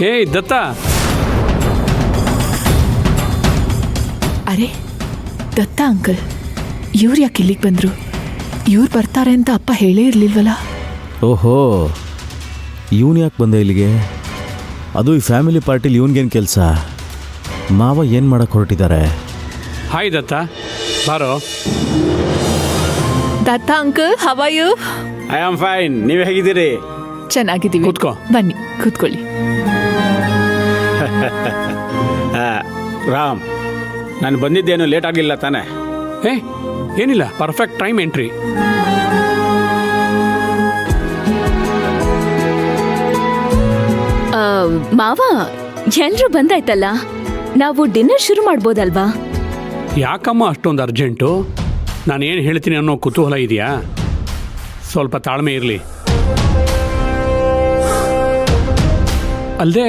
ಏಯ್ ದತ್ತ, ಅರೆ ದತ್ತ ಅಂಕಲ್, ಇವ್ರು ಯಾಕೆ ಇಲ್ಲಿಗೆ ಬಂದರು? ಇವ್ರು ಬರ್ತಾರೆ ಅಂತ ಅಪ್ಪ ಹೇಳೇ ಇರಲಿಲ್ವಲ್ಲ. ಓಹೋ, ಇವನು ಯಾಕೆ ಬಂದೆ ಇಲ್ಲಿಗೆ? ಅದು ಈ ಫ್ಯಾಮಿಲಿ ಪಾರ್ಟಿಲಿ ಇವನಿಗೇನು ಕೆಲಸ? ಮಾವ ಏನು ಮಾಡಕ್ಕೆ ಹೊರಟಿದ್ದಾರೆ? ಹಾಯ್ ದತ್ತ, ಬಾರೋ. Datta uncle, how are you? I am fine. ನೀವು ಹೇಗಿದ್ದೀರಿ? ಚೆನ್ನಾಗಿದ್ದೀವಿ. ಕೂತ್ಕೋ. ಬನ್ನಿ ಕೂತ್ಕೊಳ್ಳಿ. ರಾಮ್, ನಾನು ಬಂದಿದ್ದೇನು ಲೇಟ್ ಆಗಲಿಲ್ಲ ತಾನೆ? ಏನಿಲ್ಲ, ಪರ್ಫೆಕ್ಟ್ ಟೈಮ್ ಎಂಟ್ರಿ. ಮಾವ, ಎಲ್ರೂ ಬಂದಾಯ್ತಲ್ಲ, ನಾವು ಡಿನ್ನರ್ ಶುರು ಮಾಡ್ಬೋದಲ್ವಾ? ಯಾಕಮ್ಮ ಅಷ್ಟೊಂದು ಅರ್ಜೆಂಟು? ನಾನು ಏನು ಹೇಳ್ತೀನಿ ಅನ್ನೋ ಕುತೂಹಲ ಇದೆಯಾ? ಸ್ವಲ್ಪ ತಾಳ್ಮೆ ಇರಲಿ. ಅಲ್ಲದೆ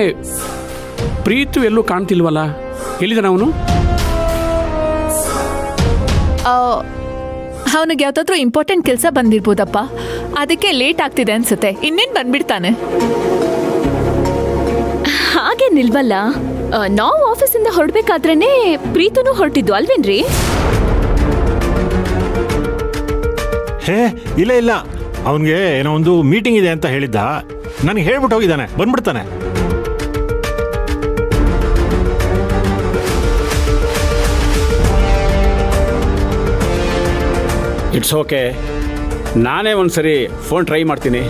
ಪ್ರೀತು ಎಲ್ಲೂ ಕಾಣ್ತಿಲ್ವಲ್ಲ, ಎಲ್ಲಿದ್ದಾನೆ ಅವನು? ಅವನಿಗೆ ಯಾವ್ದಾದ್ರು ಇಂಪಾರ್ಟೆಂಟ್ ಕೆಲಸ ಬಂದಿರ್ಬೋದಪ್ಪ, ಅದಕ್ಕೆ ಲೇಟ್ ಆಗ್ತಿದೆ ಅನ್ಸುತ್ತೆ. ಇನ್ನೇನು ಬಂದ್ಬಿಡ್ತಾನೆ. ಹಾಗೆ ನಿಲ್ವಲ್ಲ, ನಾವು ಆಫೀಸಿಂದ ಹೊರಡ್ಬೇಕಾದ್ರೇನೆ ಪ್ರೀತನು ಹೊರಟಿದ್ದು ಅಲ್ವೇನ್ರಿ? ಹೇ ಇಲ್ಲ ಇಲ್ಲ, ಅವನಿಗೆ ಏನೋ ಒಂದು ಮೀಟಿಂಗ್ ಇದೆ ಅಂತ ಹೇಳಿದ್ದ. ನನಗೆ ಹೇಳ್ಬಿಟ್ಟು ಹೋಗಿದ್ದಾನೆ, ಬಂದ್ಬಿಡ್ತಾನೆ. ಇಟ್ಸ್ ಓಕೆ, ನಾನೇ ಒಂದು ಸರಿ ಫೋನ್ ಟ್ರೈ ಮಾಡ್ತೀನಿ.